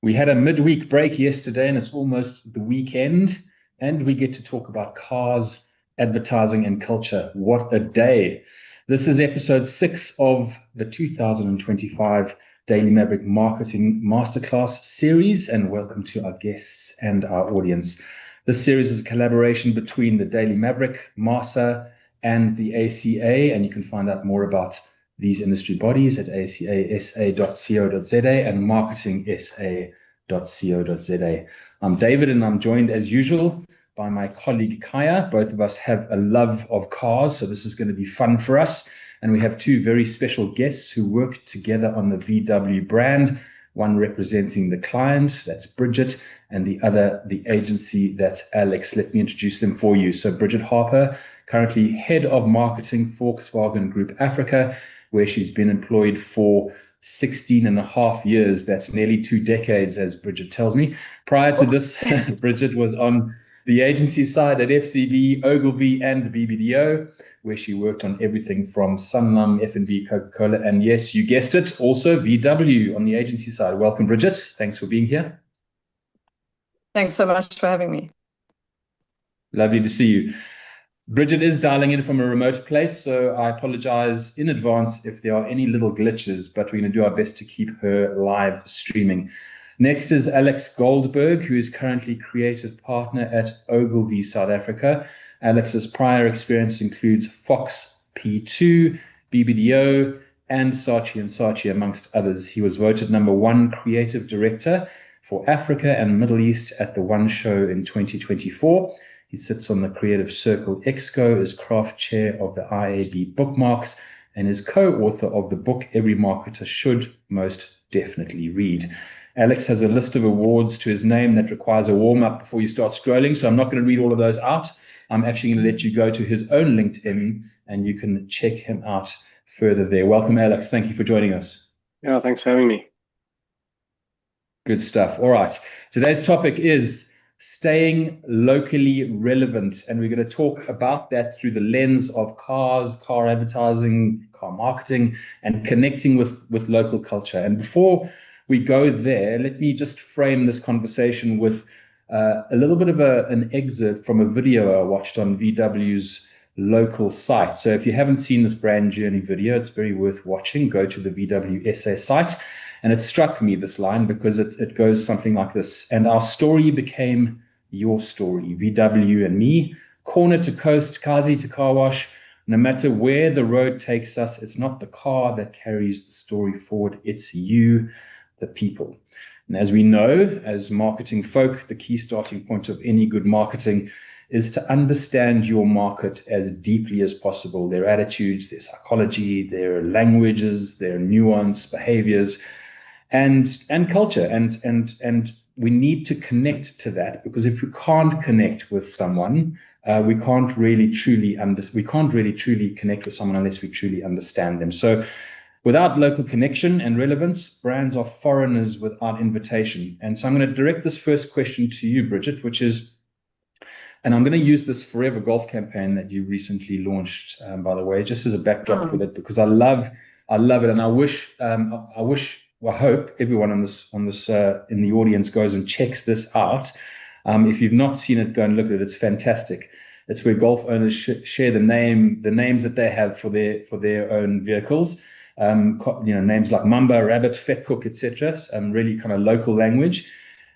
We had a midweek break yesterday, and it's almost the weekend, and we get to talk about cars, advertising, and culture. What a day! This is episode 6 of the 2025 Daily Maverick Marketing Masterclass series, and welcome to our guests and our audience. This series is a collaboration between the Daily Maverick, MASA, and the ACA, and you can find out more about these industry bodies at acasa.co.za and marketingsa.co.za. I'm David, and I'm joined as usual by my colleague Khaya. Both of us have a love of cars, so this is going to be fun for us. And we have two very special guests who work together on the VW brand, one representing the client, that's Bridget, and the other, the agency, that's Alex. Let me introduce them for you. So Bridget Harper, currently Head of Marketing, Volkswagen Group Africa, where she's been employed for 16 and a half years. That's nearly 2 decades, as Bridget tells me. Prior to this, Bridget was on the agency side at FCB, Ogilvy, and BBDO, where she worked on everything from Sanlam, F&B, Coca-Cola, and yes, you guessed it, also VW on the agency side. Welcome, Bridget. Thanks for being here. Thanks so much for having me. Lovely to see you. Bridget is dialing in from a remote place, so I apologize in advance if there are any little glitches, but we're going to do our best to keep her live streaming. Next is Alex Goldberg, who is currently creative partner at Ogilvy, South Africa. Alex's prior experience includes Fox P2, BBDO, and Saatchi & Saatchi, amongst others. He was voted #1 creative director for Africa and Middle East at the One Show in 2024. He sits on the Creative Circle Exco, is craft chair of the IAB Bookmarks, and is co-author of the book Every Marketer Should Most Definitely Read. Alex has a list of awards to his name that requires a warm-up before you start scrolling, so I'm not going to read all of those out. I'm actually going to let you go to his own LinkedIn, and you can check him out further there. Welcome, Alex. Thank you for joining us. Yeah, thanks for having me. Good stuff. All right. Today's topic is staying locally relevant, and we're going to talk about that through the lens of cars, car advertising, car marketing, and connecting with local culture. And before we go there, let me just frame this conversation with a little bit of an excerpt from a video I watched on VW's local site. So if you haven't seen this brand journey video, it's very worth watching. Go to the VW SA site. And it struck me, this line, because it goes something like this. And our story became your story. VW and me, corner to coast, Kazi to car wash. No matter where the road takes us, it's not the car that carries the story forward. It's you, the people. And as we know, as marketing folk, the key starting point of any good marketing is to understand your market as deeply as possible, their attitudes, their psychology, their languages, their nuance, behaviors, and culture, and we need to connect to that, because if we can't connect with someone, we can't really truly connect with someone unless we truly understand them. So without local connection and relevance, brands are foreigners without invitation. And so I'm going to direct this first question to you, Bridget, which is, and I'm going to use this Forever Golf campaign that you recently launched, by the way, just as a backdrop for that, because I love it, and I hope everyone on this in the audience goes and checks this out. If you've not seen it, go and look at it. It's fantastic. It's where golf owners share the names that they have for their own vehicles. Names like Mamba, Rabbit, Fat Cook, etc. Really kind of local language.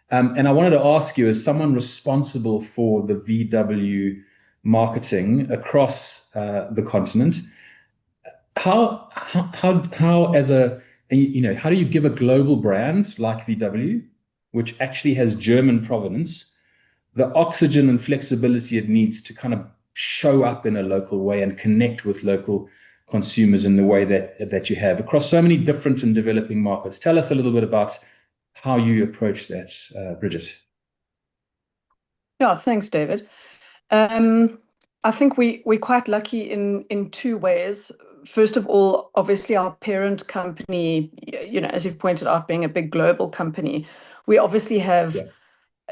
And I wanted to ask you, as someone responsible for the VW marketing across the continent, how do you give a global brand like VW, which actually has German provenance, the oxygen and flexibility it needs to kind of show up in a local way and connect with local consumers in the way that you have across so many different and developing markets? Tell us a little bit about how you approach that, Bridget. Yeah, thanks, David. I think we're quite lucky in two ways. First of all, obviously our parent company, as you've pointed out, being a big global company, we obviously have,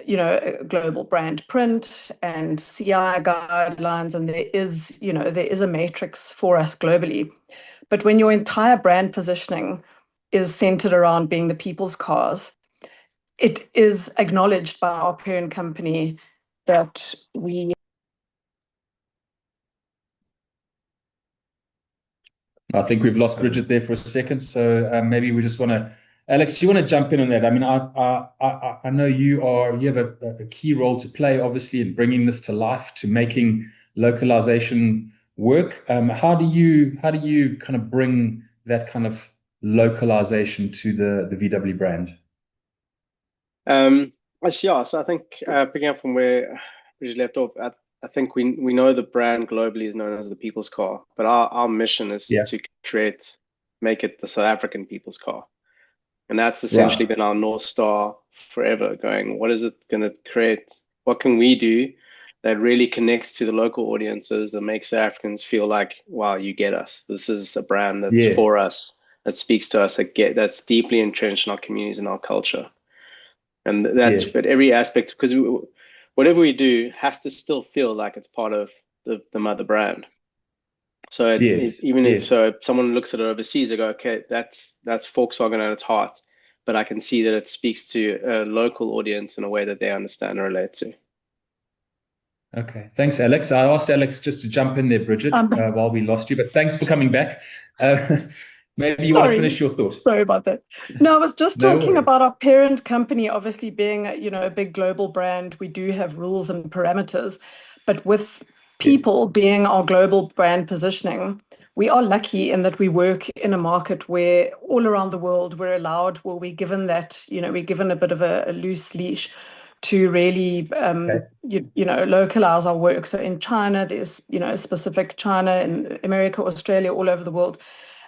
a global brand print and CI guidelines, and there is a matrix for us globally. But when your entire brand positioning is centered around being the people's cars, it is acknowledged by our parent company that we. I think we've lost Bridget there for a second, so maybe we just want to, Alex, you want to jump in on that? I mean, I know you have a key role to play, obviously, in bringing this to life, to making localization work. How do you kind of bring that kind of localization to the VW brand? Um, yeah, so I think picking up from where we left off, I think we know the brand globally is known as the people's car, but our mission is Yeah. to make it the South African people's car. And that's essentially Right. been our North Star forever, going, what is it going to create? What can we do that really connects to the local audiences, that makes South Africans feel like, wow, you get us. This is a brand that's Yeah. for us, that speaks to us, that's deeply entrenched in our communities and our culture. And that's Yes. at every aspect, because whatever we do has to still feel like it's part of the mother brand. So Yes. even if Yes. someone looks at it overseas, they go, okay, that's Volkswagen at its heart, but I can see that it speaks to a local audience in a way that they understand and relate to. Okay. Thanks, Alex. I asked Alex just to jump in there, Bridget, while we lost you, but thanks for coming back. Uh, maybe you want to finish your thought. Sorry about that. No, I was just No talking worries. about our parent company, obviously being, a big global brand. We do have rules and parameters, but with Yes. people being our global brand positioning, we are lucky in that we work in a market where all around the world we're allowed, well, we're given that, we're given a bit of a loose leash to really, Okay. localize our work. So in China, there's, specific China, in America, Australia, all over the world.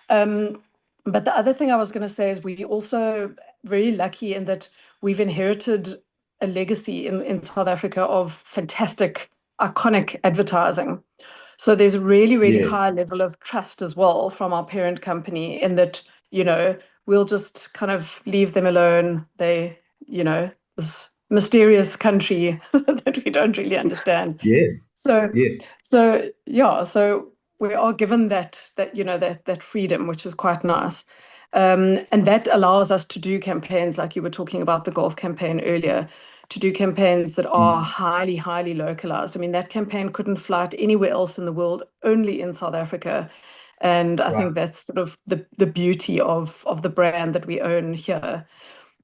But the other thing I was going to say is we also very lucky in that we've inherited a legacy in South Africa of fantastic, iconic advertising. So there's a really, really high Yes. level of trust as well from our parent company in that, we'll just kind of leave them alone. This mysterious country that we don't really understand. Yes. So, Yes. so we are given that freedom, which is quite nice. And that allows us to do campaigns like you were talking about the golf campaign earlier, to do campaigns that are Mm. highly, highly localized. I mean, that campaign couldn't fly anywhere else in the world, only in South Africa. And I Right. think that's sort of the beauty of the brand that we own here.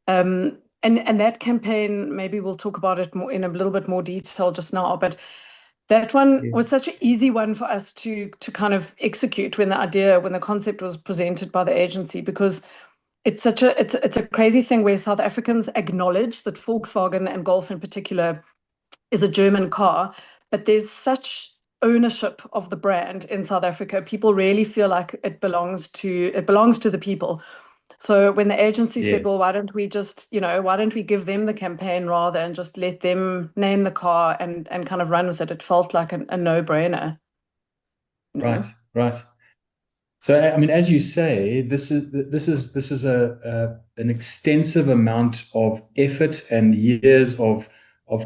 And that campaign, maybe we'll talk about it more in a little bit more detail just now, but that one Yeah. was such an easy one for us to kind of execute when the concept was presented by the agency, because it's a crazy thing where South Africans acknowledge that Volkswagen and Golf in particular is a German car, but there's such ownership of the brand in South Africa. People really feel like it belongs to the people. So when the agency Yeah. said, well, why don't we give them the campaign rather and just let them name the car and kind of run with it? It felt like a no-brainer. Right. Right. So, I mean, as you say, this is an extensive amount of effort and years of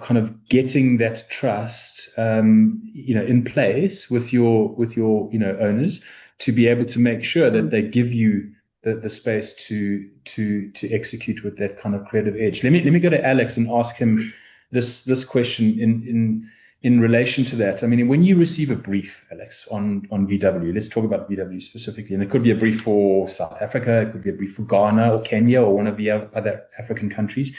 kind of getting that trust, in place with your owners, to be able to make sure that they give you the space to execute with that kind of creative edge. Let me go to Alex and ask him this question in relation to that. I mean, when you receive a brief, Alex, on VW, let's talk about VW specifically, and it could be a brief for South Africa, it could be a brief for Ghana or Kenya or one of the other African countries.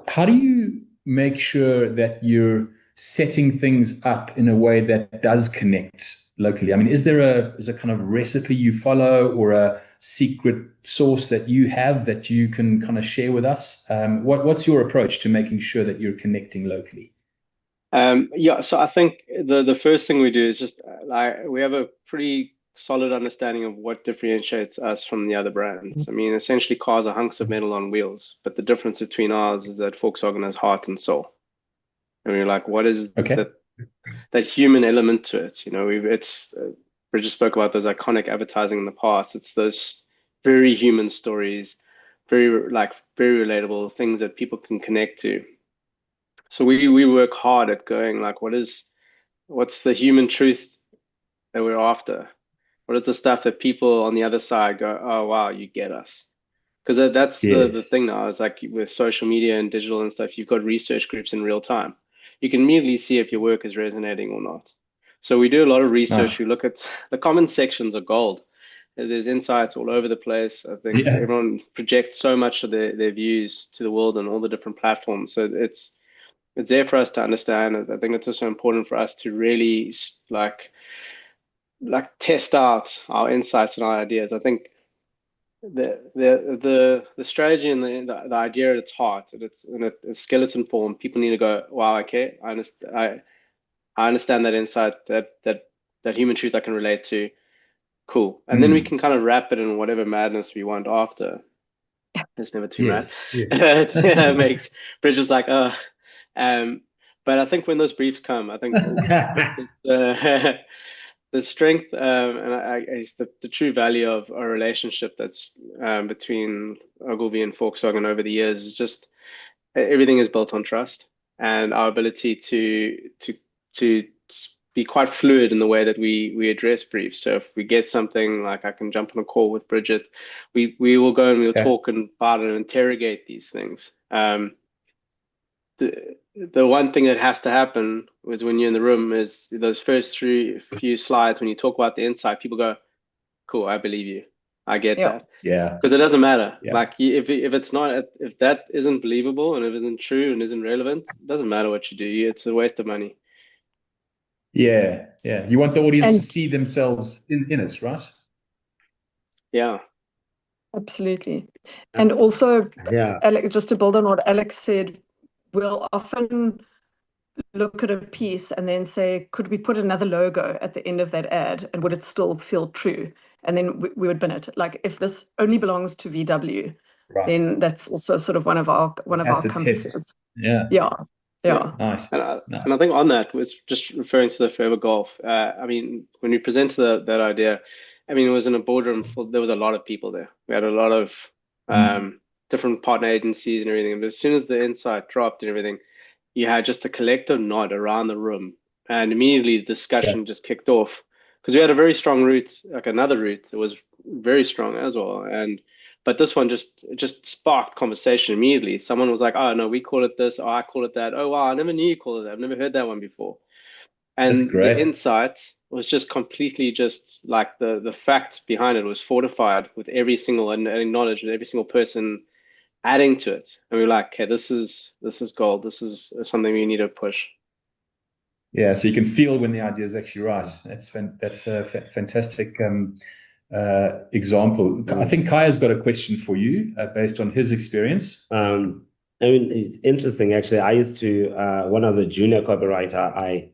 How do you make sure that you're setting things up in a way that does connect locally? I mean, is there a kind of recipe you follow, or a secret sauce that you have that you can kind of share with us? What's your approach to making sure that you're connecting locally? Yeah, so I think the first thing we do is just we have a pretty solid understanding of what differentiates us from the other brands. I mean, essentially, cars are hunks of metal on wheels, but the difference between ours is that Volkswagen has heart and soul. And we're like, what is Okay. that human element to it? Bridget spoke about those iconic advertising in the past. It's those very human stories, very relatable things that people can connect to. So we work hard at going like, what's the human truth that we're after? What is the stuff that people on the other side go, oh wow, you get us? Because that's the Yes. thing now. Is like with social media and digital and stuff, you've got research groups in real time. You can immediately see if your work is resonating or not. So we do a lot of research. Nice. We look at the comment sections are gold. There's insights all over the place. I think Yeah. everyone projects so much of their views to the world on all the different platforms. So it's there for us to understand. I think it's also important for us to really like test out our insights and our ideas. I think the strategy and the idea at its heart, and it's in a skeleton form. People need to go, wow, okay, I understand that insight, that human truth I can relate to. Cool. And then we Mm. can kind of wrap it in whatever madness we want after. It's never too mad. Yes. Yes. It makes Bridget's like, um, but I think when those briefs come, I think the the strength and the true value of a relationship that's between Ogilvy and Volkswagen over the years is just everything is built on trust and our ability to be quite fluid in the way that we address briefs. So if we get something like I can jump on a call with Bridget, we will go and we'll Okay. talk about it and interrogate these things. The one thing that has to happen is when you're in the room is those first few slides when you talk about the insight, people go, "Cool, I believe you. I get Yeah. that." Yeah. Because it doesn't matter. Yeah. Like if it's not if that isn't believable and if it isn't true and isn't relevant, it doesn't matter what you do. It's a waste of money. Yeah. Yeah. You want the audience to And see themselves in it, right? Yeah. absolutely. Uh, And also, yeah, Alex, just to build on what Alex said, we'll often look at a piece and then say, could we put another logo at the end of that ad and would it still feel true? And then we would bin it. Like if this only belongs to VW, Right. then that's also sort of one of our Acid test. compasses. Yeah. Yeah. Yeah. Yeah. Nice. And I Nice. think on that was just referring to the forever golf. I mean, when we presented that idea, I mean, it was in a boardroom full, there was a lot of people there. We had a lot of Mm. different partner agencies and everything. But as soon as the insight dropped and everything, you had just a collective nod around the room, and immediately the Okay. discussion just kicked off because we had a very strong route, like another route that was very strong as well. And but this one just sparked conversation immediately. Someone was like, "Oh no, we call it this. Oh, I call it that. Oh wow, I never knew you called it that. I've never heard that one before." That's And the great. insight was just completely just like the facts behind it was fortified with every single and acknowledged with every single person adding to it. And we were like, okay, this is gold. This is something we need to push. Yeah. So you can feel when the idea is actually right. That's a fantastic example. I think Kaya's got a question for you based on his experience. I mean, it's interesting actually. I used to, when I was a junior copywriter, I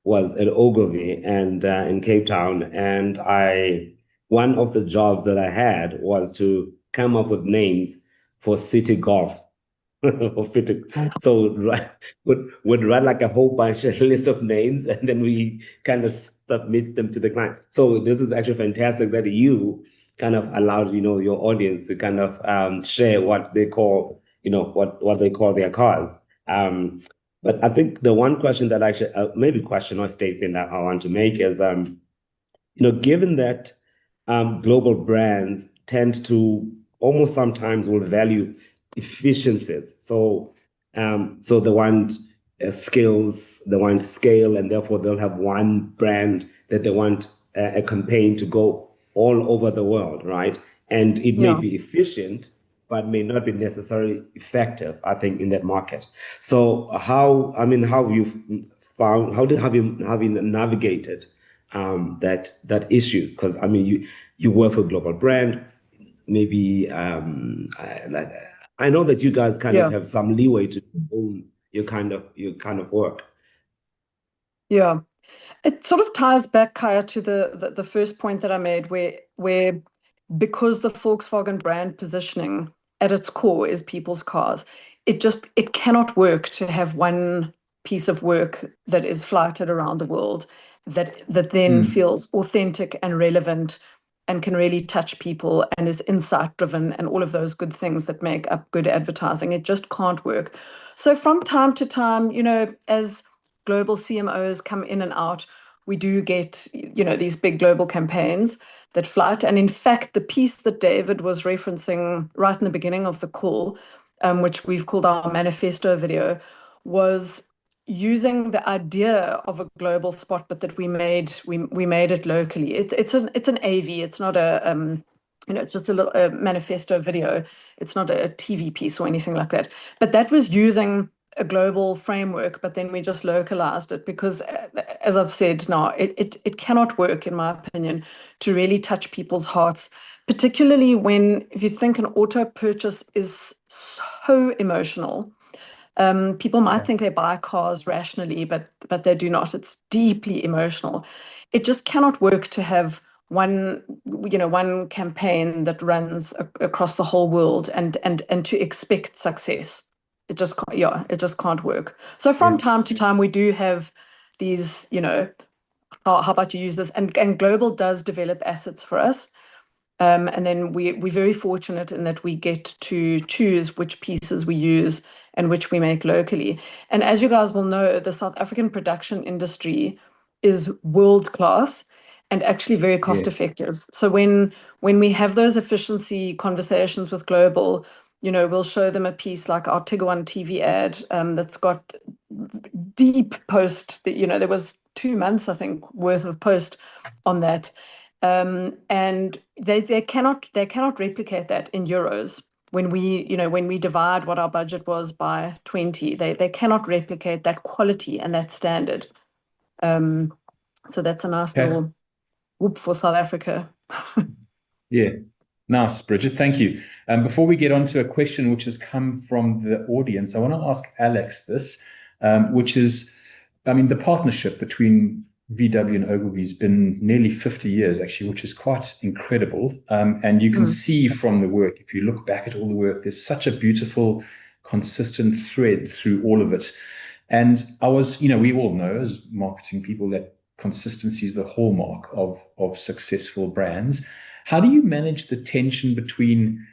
was at Ogilvy and in Cape Town, and one of the jobs that I had was to come up with names for city golf. Or so would write like a whole bunch of list of names, and then we kind of submit them to the client. So this is actually fantastic that you kind of allowed your audience to kind of share what they call what they call their cars. But I think the one question that actually maybe question or statement that I want to make is given that global brands tend to almost sometimes will value efficiencies. So they want skills, they want scale, and therefore they'll have one brand that they want a campaign to go all over the world, right? And it may Yeah. be efficient, but may not be necessarily effective, I think, in that market. So how have you found, have you navigated that issue? Because I mean, you work for a global brand, maybe I know that you guys kind of Yeah. have some leeway to own your kind of work. Yeah. It sort of ties back, Khaya, to the first point that I made, where because the Volkswagen brand positioning at its core is people's cars, it cannot work to have one piece of work that is flighted around the world that then Mm. feels authentic and relevant and can really touch people and is insight driven and all of those good things that make up good advertising. It just can't work. So from time to time, as global CMOs come in and out, we do get, these big global campaigns. flight. And in fact, the piece that David was referencing right in the beginning of the call, which we've called our manifesto video, was using the idea of a global spot, but that we made it locally. It's an AV. It's not a it's just a little manifesto video. It's not a TV piece or anything like that. But that was using a global framework, but then we just localized it because, as I've said now, it cannot work, in my opinion, to really touch people's hearts, particularly if you think an auto purchase is so emotional. People might think they buy cars rationally, but they do not. It's deeply emotional. It just cannot work to have one campaign that runs across the whole world and to expect success. It just can't work. So from time to time, we do have these, how about you use this? And Global does develop assets for us. And then we're very fortunate in that we get to choose which pieces we use and which we make locally. And as you guys will know, the South African production industry is world class and actually very cost effective. So when we have those efficiency conversations with Global, we'll show them a piece like our Tigger TV ad that's got deep post. There was 2 months, I think, worth of post on that. And they cannot replicate that in euros. When we divide what our budget was by 20, they cannot replicate that quality and that standard. So that's a nice little whoop for South Africa. Yeah. Nice, Bridget. Thank you. Before we get on to a question which has come from the audience, I want to ask Alex this, which is, the partnership between VW and Ogilvy has been nearly 50 years, actually, which is quite incredible. And you can see from the work, if you look back at all the work, there's such a beautiful, consistent thread through all of it. And we all know as marketing people that consistency is the hallmark of successful brands. How do you manage the tension between,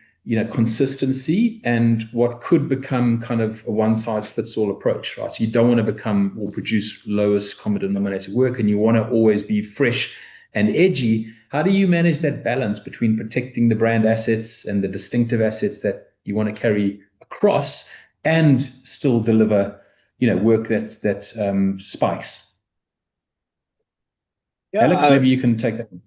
consistency and what could become kind of a one-size-fits-all approach, right? So you don't want to become or produce lowest common denominator work, and you want to always be fresh and edgy. How do you manage that balance between protecting the brand assets and the distinctive assets that you want to carry across and still deliver, work that spikes? Yeah, Alex, maybe you can take that one.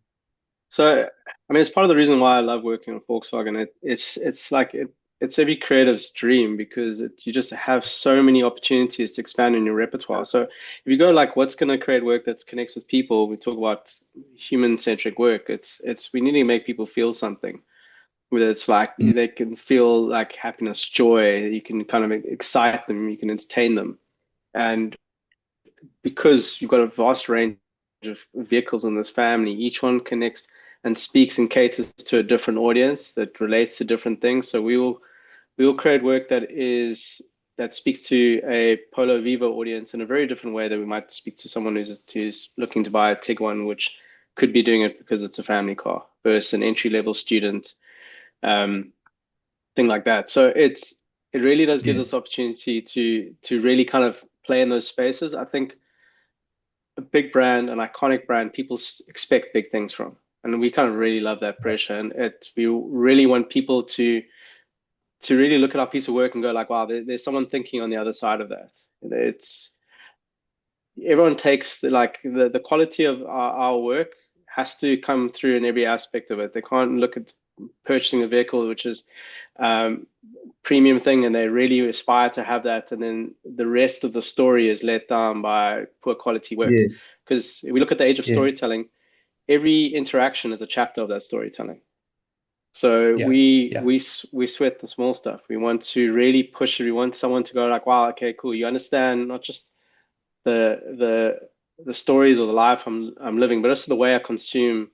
So, it's part of the reason why I love working on Volkswagen. It's every creative's dream because you just have so many opportunities to expand in your repertoire. So if you go what's going to create work that connects with people, we talk about human-centric work. We need to make people feel something. Whether it's they can feel happiness, joy, you can kind of excite them, you can entertain them. And because you've got a vast range of vehicles in this family, each one connects and speaks and caters to a different audience that relates to different things. So we will create work that speaks to a Polo Vivo audience in a very different way that we might speak to someone who's looking to buy a Tiguan, which could be doing it because it's a family car, versus an entry-level student, thing like that. So it really does give us opportunity to really kind of play in those spaces. I think a big brand, an iconic brand, people expect big things from. And we kind of really love that pressure. And we really want people to really look at our piece of work and go wow, there's someone thinking on the other side of that. Everyone takes the quality of our work has to come through in every aspect of it. They can't look at purchasing a vehicle, which is premium thing, and they really aspire to have that. And then the rest of the story is let down by poor quality work. Because if we look at the age of storytelling, every interaction is a chapter of that storytelling. So we sweat the small stuff. We want to really push it. We want someone to go wow, okay, cool. You understand not just the stories or the life I'm living, but also the way I consume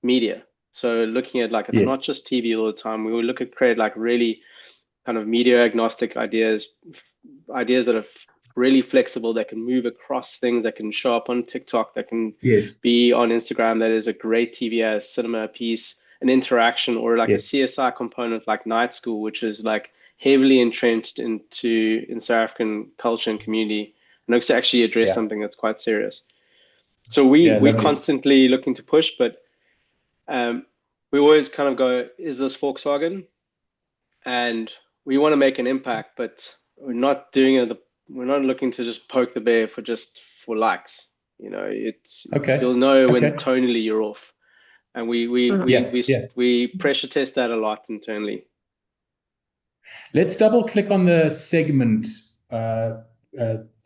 media. So looking at it's not just TV all the time. We will look at create really kind of media agnostic ideas that are really flexible, that can move across things, that can show up on TikTok, that can be on Instagram, that is a great TV as cinema piece, an interaction, or a CSI component like Night School, which is heavily entrenched in South African culture and community, and looks to actually address something that's quite serious. So we're constantly looking to push, but we always kind of go, is this Volkswagen? And we want to make an impact, but we're not doing it. We're not looking to just poke the bear for likes. You know, it's you'll know when tonally you're off, and we pressure test that a lot internally. Let's double click on the segment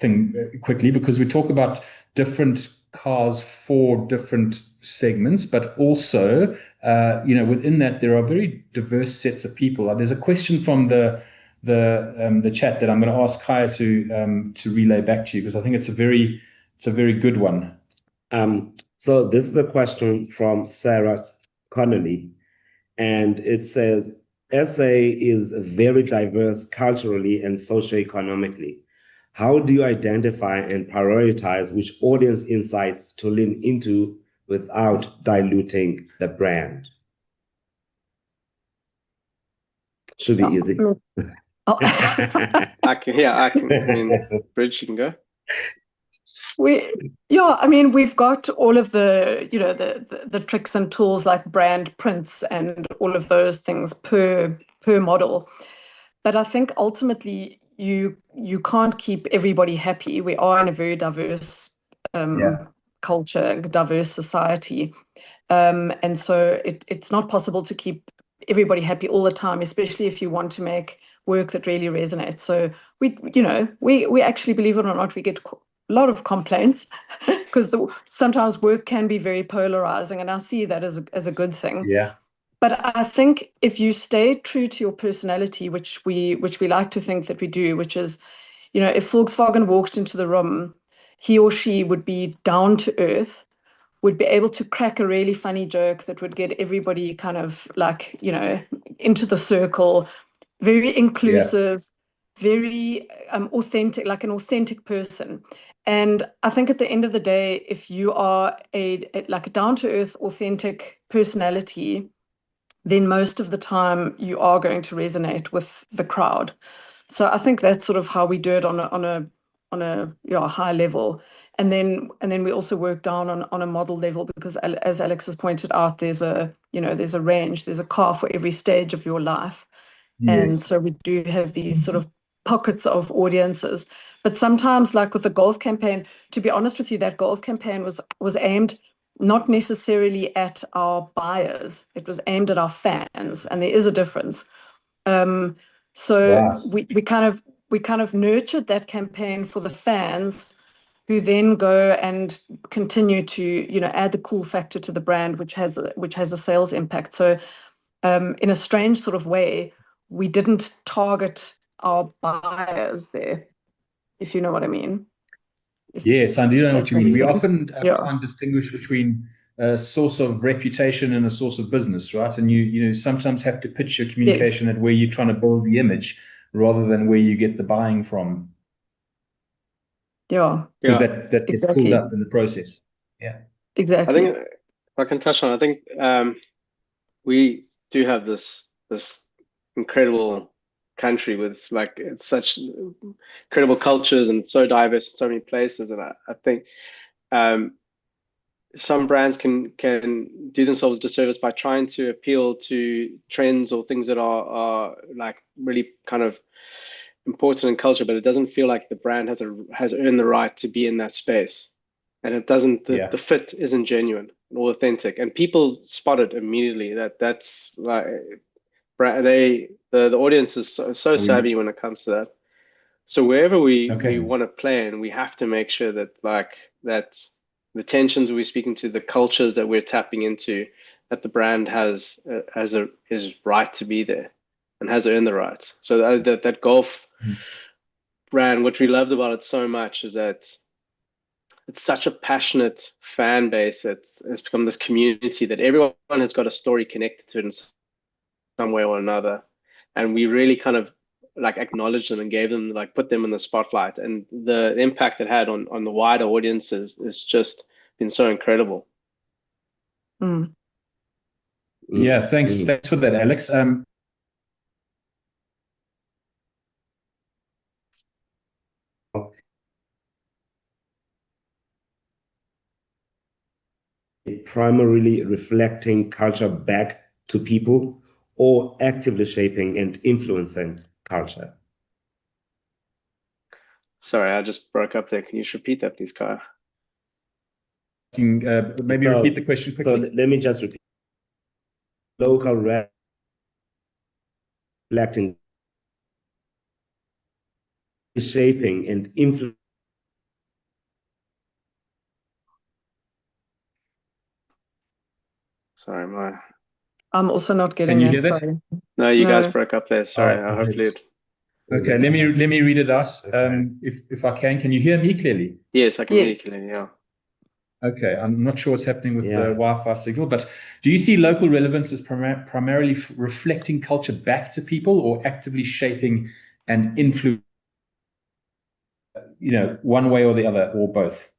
thing quickly, because we talk about different cars for different segments, but also, within that there are very diverse sets of people. There's a question from the chat that I'm going to ask Khaya to relay back to you, because I think it's a very good one. So this is a question from Sarah Connolly, and it says, SA is very diverse culturally and socioeconomically. How do you identify and prioritize which audience insights to lean into without diluting the brand? Should be easy. I can. I mean, Bridge, you can go. We've got all of the, the tricks and tools like brand prints and all of those things per model. But I think ultimately you can't keep everybody happy. We are in a very diverse culture, diverse society. And so it's not possible to keep everybody happy all the time, especially if you want to make work that really resonates. So we actually, believe it or not, we get a lot of complaints because sometimes work can be very polarizing, and I see that as a good thing. Yeah. But I think if you stay true to your personality, which we like to think that we do, which is, if Volkswagen walked into the room, he or she would be down to earth, would be able to crack a really funny joke that would get everybody kind of like, into the circle, very inclusive, very authentic, like an authentic person. And I think at the end of the day, if you are like a down-to-earth, authentic personality, then most of the time you are going to resonate with the crowd. So I think that's sort of how we do it on a high level. And then we also work down on a model level, because as Alex has pointed out, there's a range, there's a car for every stage of your life. Yes. And so we do have these sort of pockets of audiences. But sometimes, like with the golf campaign, to be honest with you, that golf campaign was aimed not necessarily at our buyers. It was aimed at our fans, and there is a difference. So we kind of nurtured that campaign for the fans, who then go and continue to add the cool factor to the brand, which has a sales impact. So in a strange sort of way, we didn't target our buyers there, if you know what I mean. Yes, I do know what you mean. We often try and distinguish between a source of reputation and a source of business, right? And you sometimes have to pitch your communication at where you're trying to build the image rather than where you get the buying from. Yeah. Because that gets pulled up in the process. Yeah. Exactly. I think if I can touch on, I think we do have this incredible country with it's such incredible cultures and so diverse in so many places, and I think some brands can do themselves a disservice by trying to appeal to trends or things that are like really kind of important in culture, but it doesn't feel like the brand has earned the right to be in that space, and it doesn't. The fit isn't genuine or authentic, and people spot it immediately. That's like the audience is so savvy when it comes to that. So wherever we want to play in, we have to make sure that that the tensions we're speaking to, the cultures that we're tapping into, that the brand is right to be there and has earned the right. So that golf brand, what we loved about it so much is that it's such a passionate fan base. It's become this community that everyone has got a story connected to it in some way or another. And we really kind of acknowledged them and gave them, put them in the spotlight. And the impact it had on the wider audiences is just been so incredible. Yeah, thanks for that, Alex. primarily reflecting culture back to people or actively shaping and influencing culture? Sorry, I just broke up there. Can you just repeat that, please, Khaya? Maybe repeat the question quickly. So let me just repeat. Local reflecting, shaping, and influencing. Sorry, I'm also not getting Can you that. hear that? Sorry. No, you guys No. broke up there. Sorry. Hopefully Okay, let me read it out. If I can you hear me clearly? Yes, I can hear you Yes. clearly, yeah. Okay, I'm not sure what's happening with the Wi-Fi signal, but do you see local relevance as primarily reflecting culture back to people or actively shaping and influence, one way or the other, or both?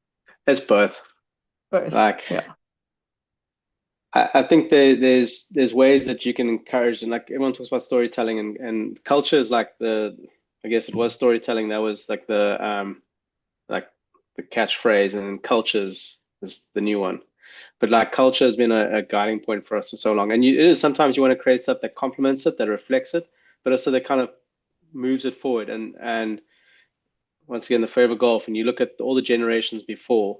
It's both. Both. Like, yeah. I think there's ways that you can encourage, and like everyone talks about storytelling, and culture is like I guess it was storytelling that was like the catchphrase, and cultures is the new one. But like culture has been a guiding point for us for so long, and it is sometimes you want to create stuff that complements it, that reflects it, but also that kind of moves it forward. And once again, the forever golf, and you look at all the generations before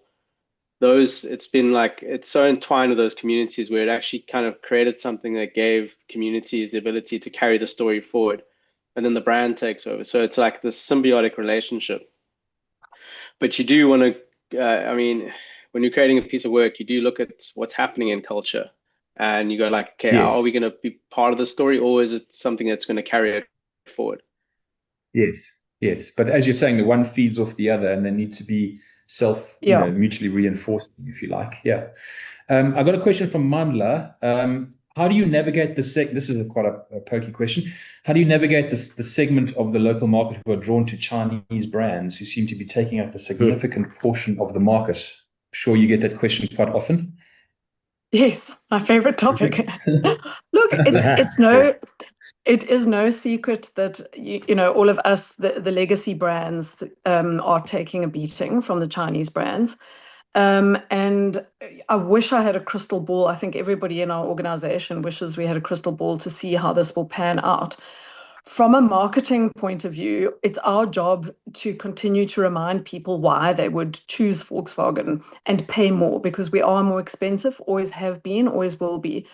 those, it's been like it's so entwined with those communities where it actually kind of created something that gave communities the ability to carry the story forward, and then the brand takes over. So it's like this symbiotic relationship. But you do want to, when you're creating a piece of work, you do look at what's happening in culture, and you go like, okay, Yes. are we going to be part of the story, or is it something that's going to carry it forward? Yes. But as you're saying, the one feeds off the other, and they need to be mutually reinforcing, if you like. Yeah. I got a question from Mandla. How do you navigate this is quite a pokey question. How do you navigate the segment of the local market who are drawn to Chinese brands who seem to be taking up a significant portion of the market? I'm sure you get that question quite often. Yes, my favorite topic. Look, it is no secret that all of us, the legacy brands, are taking a beating from the Chinese brands. And I wish I had a crystal ball. I think everybody in our organization wishes we had a crystal ball to see how this will pan out. From a marketing point of view, it's our job to continue to remind people why they would choose Volkswagen and pay more, because we are more expensive, always have been, always will be.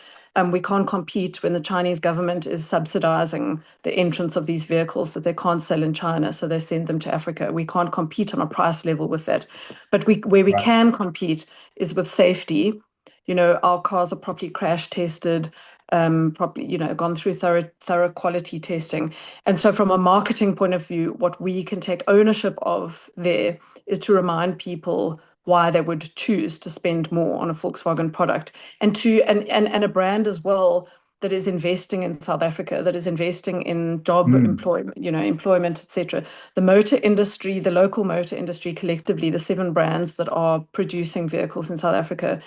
We can't compete when the Chinese government is subsidizing the entrance of these vehicles that they can't sell in China, so they send them to Africa. We can't compete on a price level with that. But where we can compete is with safety. Our cars are properly crash tested, properly, gone through thorough quality testing. And so from a marketing point of view, what we can take ownership of there is to remind people why they would choose to spend more on a Volkswagen product, and a brand as well that is investing in South Africa, that is investing in job employment, etc. The motor industry, the local motor industry collectively, the 7 brands that are producing vehicles in South Africa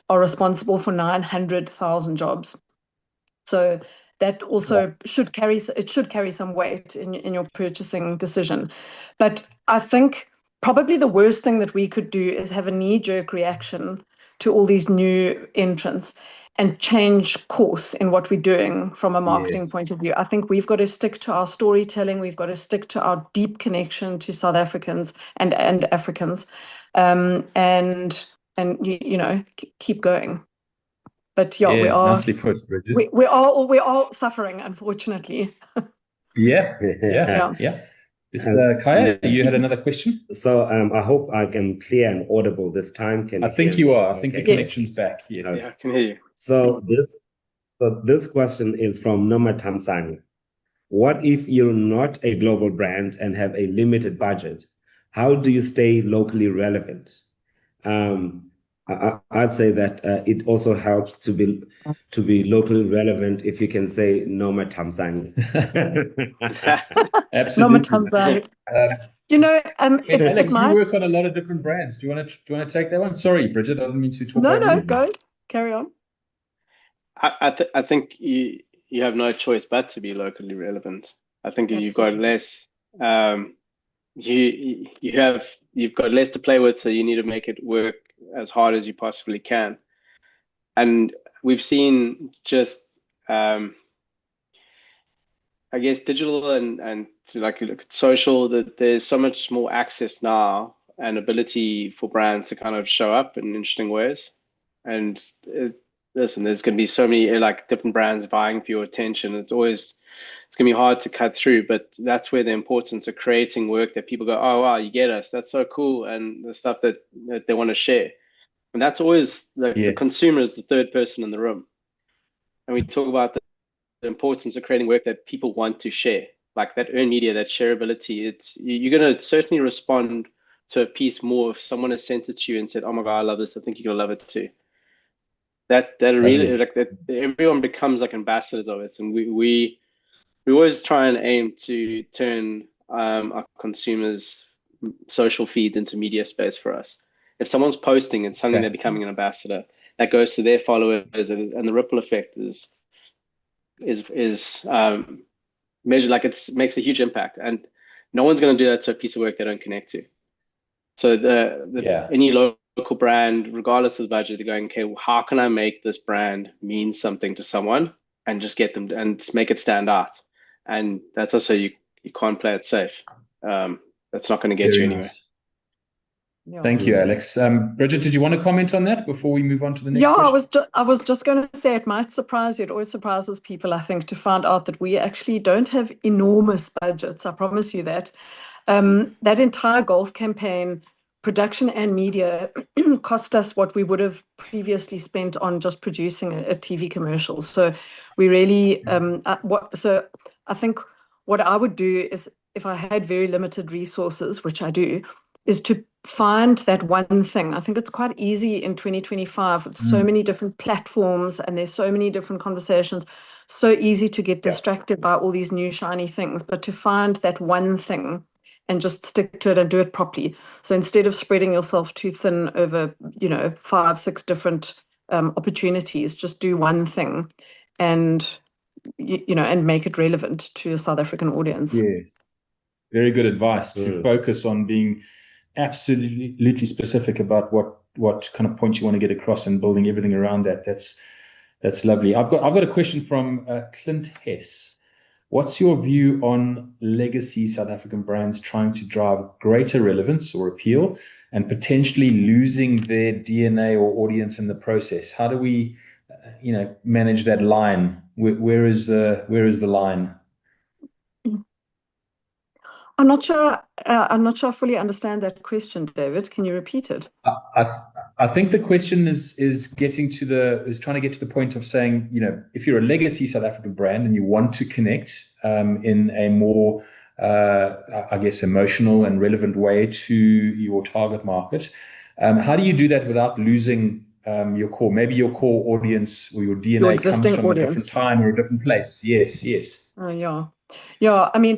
are responsible for 900,000 jobs. So that also should carry some weight in your purchasing decision. But I think probably the worst thing that we could do is have a knee-jerk reaction to all these new entrants and change course in what we're doing from a marketing point of view. I think we've got to stick to our storytelling. We've got to stick to our deep connection to South Africans and Africans, and keep going. But we are nicely put, Bridget. we're all suffering, unfortunately. Yeah. It's Khaya, you had another question? So I hope I am clear and audible this time. I think you are. I think the connection's back. Yeah, I can hear you. So this question is from Noma Tamsang. What if you're not a global brand and have a limited budget? How do you stay locally relevant? I'd say that it also helps to be locally relevant if you can say Noma Tamsang. Absolutely. Noma Tamsang. Alex, might... you work on a lot of different brands. Do you want to take that one? Sorry, Bridget, I didn't mean to talk over you. No, go. Carry on. I think you have no choice but to be locally relevant. I think if you've got less, you've got less to play with, so you need to make it work as hard as you possibly can. And we've seen just, I guess, digital and like you look at social, that there's so much more access now and ability for brands to kind of show up in interesting ways. And listen, there's going to be so many like different brands vying for your attention. It's going to be hard to cut through, but that's where the importance of creating work that people go, oh, wow, you get us. That's so cool. And the stuff that they want to share. And that's always the Yes, consumer is the third person in the room. And we talk about the importance of creating work that people want to share, like that earned media, that shareability. You're going to certainly respond to a piece more if someone has sent it to you and said, "Oh my God, I love this. I think you're gonna love it too." That really, lovely. like that, everyone becomes like ambassadors of it, and we always try and aim to turn our consumers' social feeds into media space for us. If someone's posting and suddenly Okay. they're becoming an ambassador, that goes to their followers, and the ripple effect is measured, like it makes a huge impact. And no one's going to do that to a piece of work they don't connect to. So Yeah, any local brand, regardless of the budget, they're going, okay, well, how can I make this brand mean something to someone and just get them and make it stand out? And that's also you can't play it safe. That's not going to get you very anywhere. nice. Yeah. Thank you, Alex. Bridget, did you want to comment on that before we move on to the next Yeah, question? I was just going to say it might surprise you. It always surprises people, I think, to find out that we actually don't have enormous budgets. I promise you that. That entire golf campaign, production and media, cost us what we would have previously spent on just producing a TV commercial. So we really, so I think what I would do is, if I had very limited resources, which I do, is to find that one thing. I think it's quite easy in 2025 with so Mm, many different platforms and there's so many different conversations, so easy to get yeah, distracted by all these new shiny things, but to find that one thing and just stick to it and do it properly. So instead of spreading yourself too thin over, 5, 6 different opportunities, just do one thing and and make it relevant to a South African audience. yes. Very good advice to Mm. focus on being absolutely specific about what kind of point you want to get across and building everything around that. That's lovely. I've got a question from Clint Hess. What's your view on legacy South African brands trying to drive greater relevance or appeal and potentially losing their DNA or audience in the process? How do we, manage that line? Where is the line? I'm not sure I fully understand that question, David. Can you repeat it? I I think the question is trying to get to the point of saying, if you're a legacy South African brand and you want to connect in a more I guess emotional and relevant way to your target market, how do you do that without losing your core? Maybe your core audience or your Your DNA comes existing from a different audience. time or a different place. Yes, yes. Yeah. Yeah. I mean,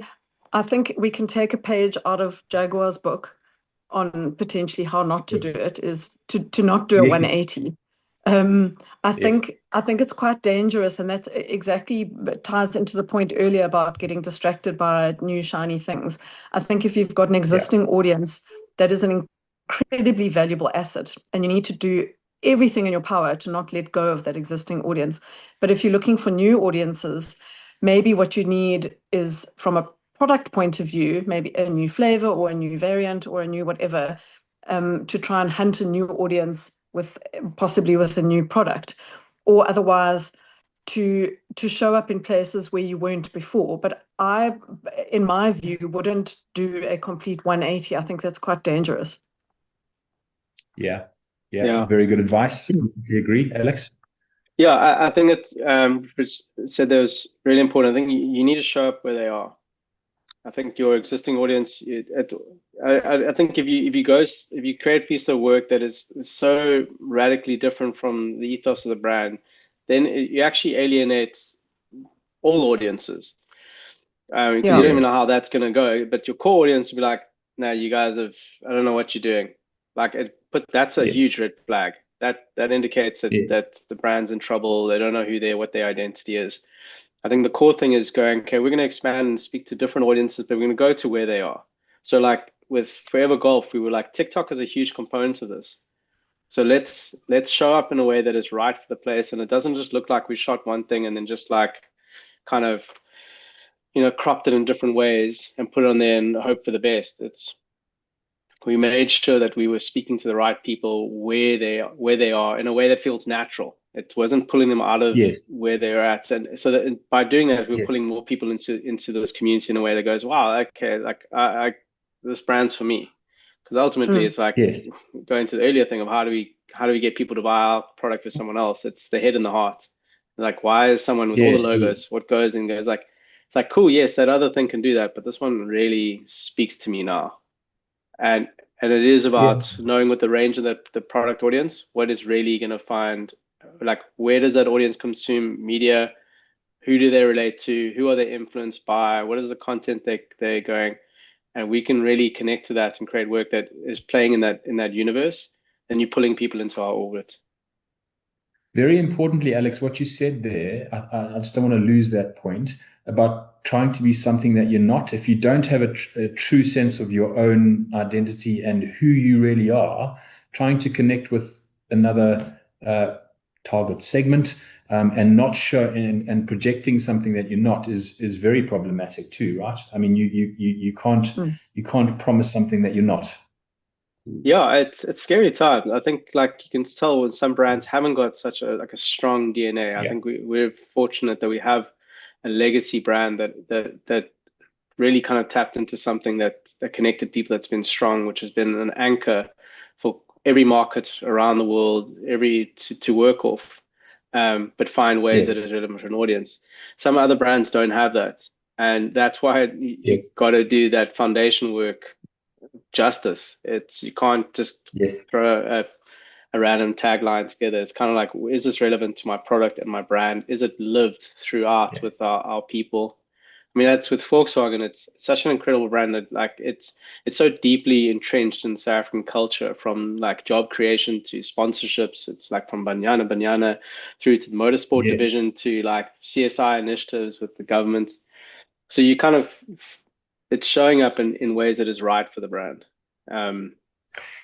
I think we can take a page out of Jaguar's book on potentially how not to do it, is to not do a Yes, 180. Um, I yes, think I think it's quite dangerous, and that exactly ties into the point earlier about getting distracted by new shiny things. I think if you've got an yeah, existing audience, that is an incredibly valuable asset, and you need to do everything in your power to not let go of that existing audience. But if you're looking for new audiences, maybe what you need is, from a product point of view, maybe a new flavor or a new variant or a new whatever, to try and hunt a new audience with possibly with a new product, or otherwise to show up in places where you weren't before. But I, in my view, wouldn't do a complete 180. I think that's quite dangerous. yeah, yeah. Yeah. Very good advice. Completely agree, Alex. Yeah, I think it's which said that was really important. I think you need to show up where they are. I think your existing audience. I think if you create a piece of work that is so radically different from the ethos of the brand, then you actually alienate all audiences. Because you Yeah. don't even know Yes, how that's going to go. But your core audience will be like, "No, you guys have. I don't know what you're doing." That's a yes, huge red flag. That indicates yes. that the brand's in trouble. They don't know what their identity is. I think the core thing is going, okay, we're going to expand and speak to different audiences, but we're going to go to where they are. So like with Forever Golf, we were like, TikTok is a huge component of this. So let's show up in a way that is right for the place, and it doesn't just look like we shot one thing and then just like kind of, you know, cropped it in different ways and put it on there and hope for the best. We made sure that we were speaking to the right people where they are in a way that feels natural. It wasn't pulling them out of Yes. where they're at, and so that by doing that, we're Yes. pulling more people into this community in a way that goes, wow, okay, like this brand's for me. Because ultimately, it's like Yes. going to the earlier thing of how do we get people to buy our product for someone else? It's the head and the heart. Like, why is someone with all the Yes. logos? What goes and goes like? It's like, cool, yes, that other thing can do that, but this one really speaks to me now. And it is Yeah. about knowing what the range of the product audience, what is really going to find, like, where does that audience consume media? Who do they relate to? Who are they influenced by? What is the content they're going? And we can really connect to that and create work that is playing in that universe. And you're pulling people into our orbit. Very importantly, Alex, what you said there, I just don't want to lose that point about trying to be something that you're not. If you don't have a true sense of your own identity and who you really are, trying to connect with another target segment and not show and projecting something that you're not is very problematic too, right? I mean, you can't promise something that you're not. Yeah, it's scary times. I think like you can tell when some brands haven't got such a strong DNA. I Yeah. think we're fortunate that we have a legacy brand that really kind of tapped into something that connected people, that's been strong, which has been an anchor for every market around the world, every to work off, but find ways that Yes. is relevant for an audience. Some other brands don't have that, and that's why you Yes. got to do that foundation work justice. It's you can't just Yes. throw a random tagline together. It's kind of like, is this relevant to my product and my brand? Is it lived throughout Yeah. with our people? I mean, that's with Volkswagen. It's such an incredible brand that like it's so deeply entrenched in South African culture, from like job creation to sponsorships. It's like from Banyana through to the motorsport Yes. division to like CSI initiatives with the government. So you kind of it's showing up in ways that is right for the brand. Um,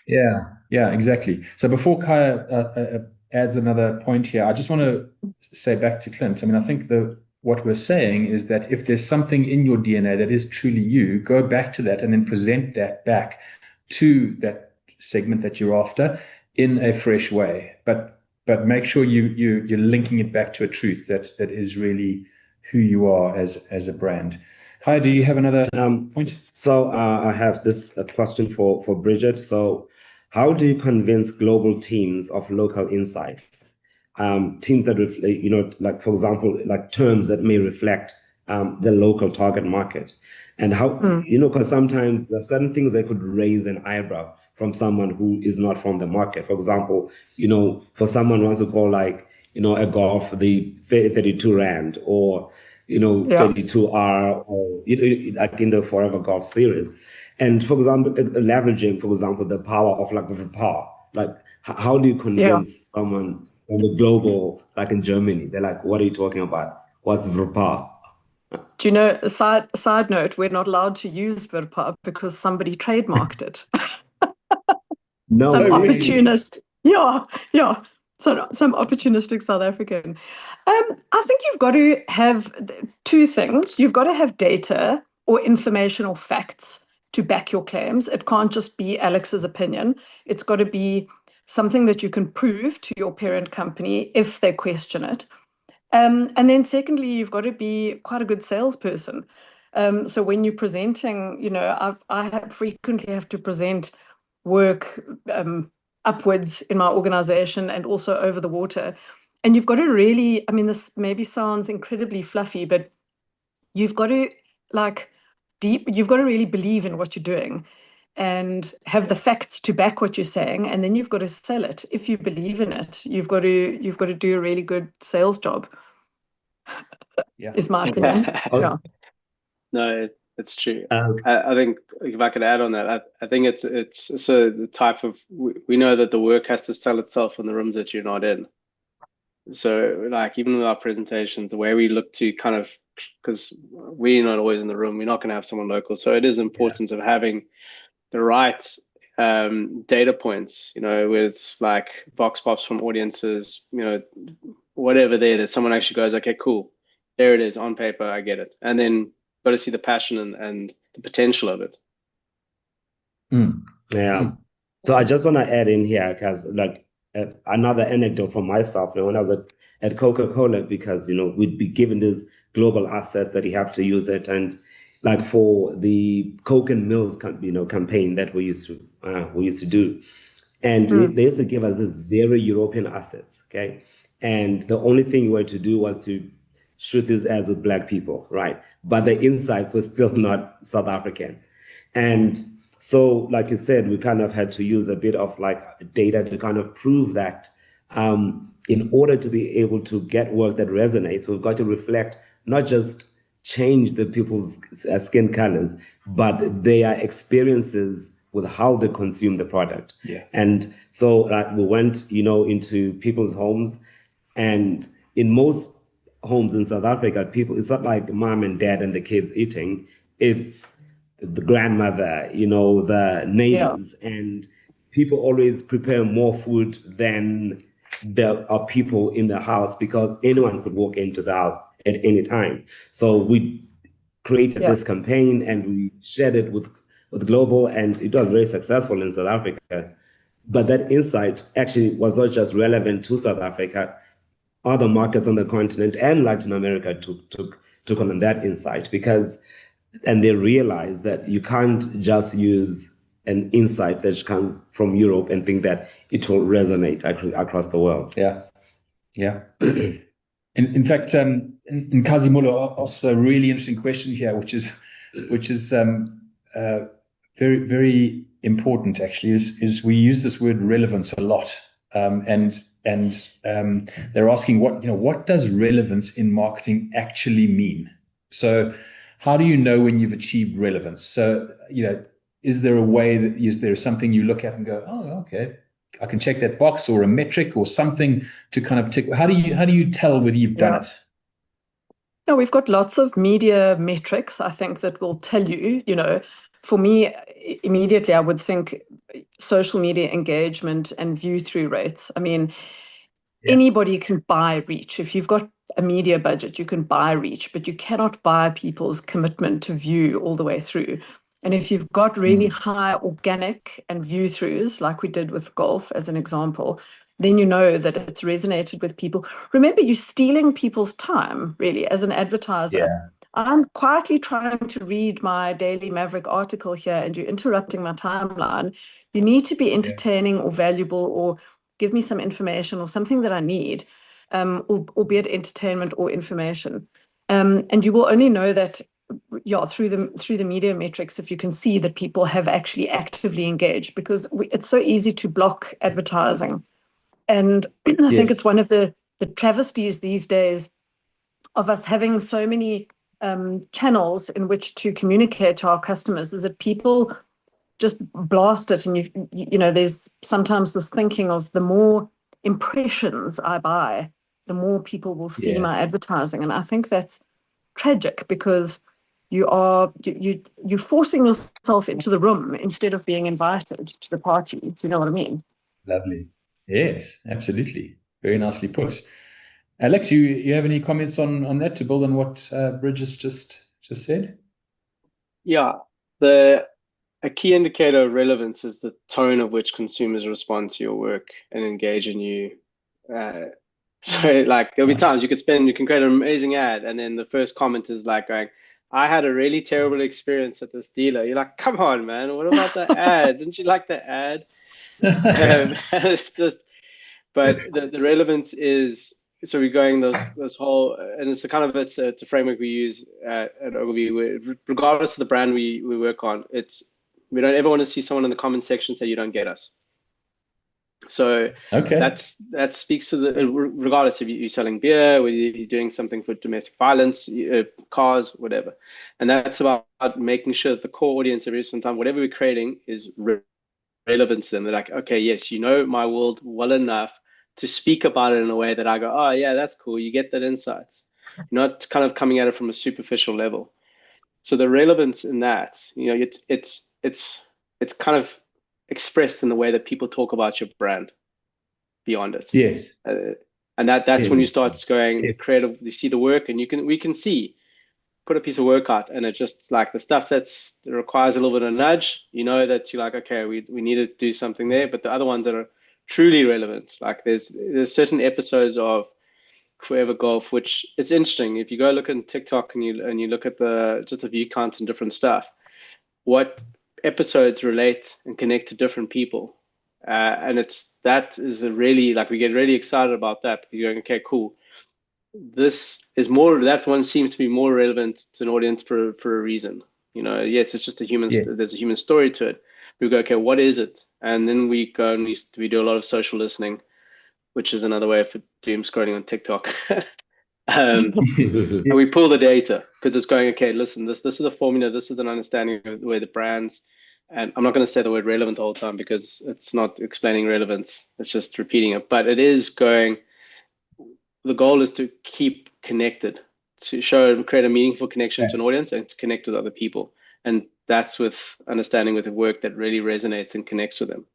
Yeah, exactly. So before Khaya adds another point here, I just want to say back to Clint. I mean, I think what we're saying is that if there's something in your DNA that is truly you, go back to that and then present that back to that segment that you're after in a fresh way. But make sure you're linking it back to a truth that is really who you are as a brand. Khaya, do you have another point? So I have this question for Bridget. So, how do you convince global teams of local insights? Teams that reflect, like for example, like terms that may reflect the local target market, and how because sometimes there's certain things that could raise an eyebrow from someone who is not from the market. For example, for someone who wants to call like a golf the 32 rand or Yeah. 32R or like in the Forever Golf series. And for example, leveraging, for example, the power of like VPAR. Like, how do you Yeah. convince someone on the global, like in Germany? They're like, what are you talking about? What's VPAR? Do you know, side note, we're not allowed to use Virpa because somebody trademarked it. No Some Oh, way. really? opportunist. Yeah, yeah. So some opportunistic South African. I think you've got to have two things. You've got to have data or information or facts to back your claims. It can't just be Alex's opinion. It's got to be something that you can prove to your parent company if they question it. And then secondly, you've got to be quite a good salesperson. So when you're presenting, I frequently have to present work upwards in my organization and also over the water. And you've got to really, I mean, this maybe sounds incredibly fluffy, but you've got to you've got to really believe in what you're doing and have the facts to back what you're saying. And then you've got to sell it. If you believe in it, you've got to do a really good sales job, Yeah. is my opinion. Yeah. no, it's true. Uh, I think if I could add on that, I think it's so the type of we know that the work has to sell itself in the rooms that you're not in. So like even with our presentations, the way we look to kind of, because we're not always in the room, we're not going to have someone local. So it is Yeah. important of having the right data points, where it's like vox pops from audiences, whatever there's someone actually goes, okay, cool, there it is on paper, I get it. And then got to see the passion and the potential of it. Yeah. So I just want to add in here, because like another anecdote from myself, when I was at Coca-Cola, because we'd be given this global asset that you have to use it, and like for the Coke and Mills campaign that we used to do, and they used to give us this very European assets, okay, and the only thing you were to do was to shoot these ads with Black people, right? But the insights were still not South African. And so, like you said, we kind of had to use a bit of like data to kind of prove that in order to be able to get work that resonates, we've got to reflect, not just change the people's skin colors, but their experiences with how they consume the product. Yeah. And so we went, into people's homes, and in most homes in South Africa, it's not like mom and dad and the kids eating. It's the grandmother, the neighbors, and people always prepare more food than there are people in the house, because anyone could walk into the house at any time. So we created this campaign and we shared it with global, and it was very successful in South Africa. But that insight actually was not just relevant to South Africa. Other markets on the continent and Latin America took on that insight, and they realized that you can't just use an insight that comes from Europe and think that it will resonate across the world. Yeah. In fact, in Kazimolo asks a really interesting question here, which is very, very important. Actually, is we use this word relevance a lot, and they're asking what does relevance in marketing actually mean? So, how do you know when you've achieved relevance? So, is there a way is there something you look at and go, oh, okay, I can check that box, or a metric or something to kind of tick? How do you tell whether you've done it? No, we've got lots of media metrics, I think, that will tell you, for me, immediately, I would think social media engagement and view-through rates. I mean, anybody can buy reach. If you've got a media budget, you can buy reach, but you cannot buy people's commitment to view all the way through. And if you've got really high organic and view-throughs, like we did with golf as an example, then you know that it's resonated with people. Remember, you're stealing people's time, really, as an advertiser. Yeah. I'm quietly trying to read my Daily Maverick article here, and you're interrupting my timeline. You need to be entertaining or valuable, or give me some information or something that I need, albeit entertainment or information. And you will only know that through the media metrics, if you can see that people have actually actively engaged, because it's so easy to block advertising. And I think it's one of the travesties these days of us having so many channels in which to communicate to our customers, is that people just blast it. And there's sometimes this thinking of, the more impressions I buy, the more people will see my advertising. And I think that's tragic, because you're forcing yourself into the room instead of being invited to the party. Do you know what I mean? Lovely. Yes, absolutely. Very nicely put. Alex, you have any comments on that to build on what Bridges just said? Yeah, a key indicator of relevance is the tone of which consumers respond to your work and engage in you. So like there'll be times you can create an amazing ad, and then the first comment is like going, I had a really terrible experience at this dealer. You're like, come on, man, what about the ad? Didn't you like the ad? It's just, but the relevance is, so we're going this whole, and it's a framework we use at Ogilvy, where regardless of the brand we work on, we don't ever want to see someone in the comment section say you don't get us. So that speaks to regardless if you're selling beer, whether you're doing something for domestic violence, cars, whatever. And that's about making sure that the core audience every time, whatever we're creating is relevant to them. They're like, okay, yes, my world well enough to speak about it in a way that I go, oh yeah, that's cool. You get that insights. You're not kind of coming at it from a superficial level. So the relevance in that, it's expressed in the way that people talk about your brand beyond it. Yes. And that's when you start going Yes. creative. You see the work, and we can see, put a piece of work out, and it's just like the stuff that requires a little bit of a nudge. You know that you're like, okay, we need to do something there. But the other ones that are truly relevant, like there's certain episodes of Forever Golf, which it's interesting. If you go look at TikTok and you look at just the view counts and different stuff, what episodes relate and connect to different people. And that is a really, like, we get really excited about that, because you're going, okay, cool. That one seems to be more relevant to an audience for a reason. Yes, it's just there's a human story to it. We go, okay, what is it? And then we go and we do a lot of social listening, which is another way for doom scrolling on TikTok. And we pull the data, because it's going, okay, listen, this is a formula, this is an understanding of the way the brands, and I'm not going to say the word relevant the whole time, because it's not explaining relevance, it's just repeating it. But it is going, the goal is to keep connected, to show and create a meaningful connection to an audience, and to connect with other people. And that's with understanding with the work that really resonates and connects with them.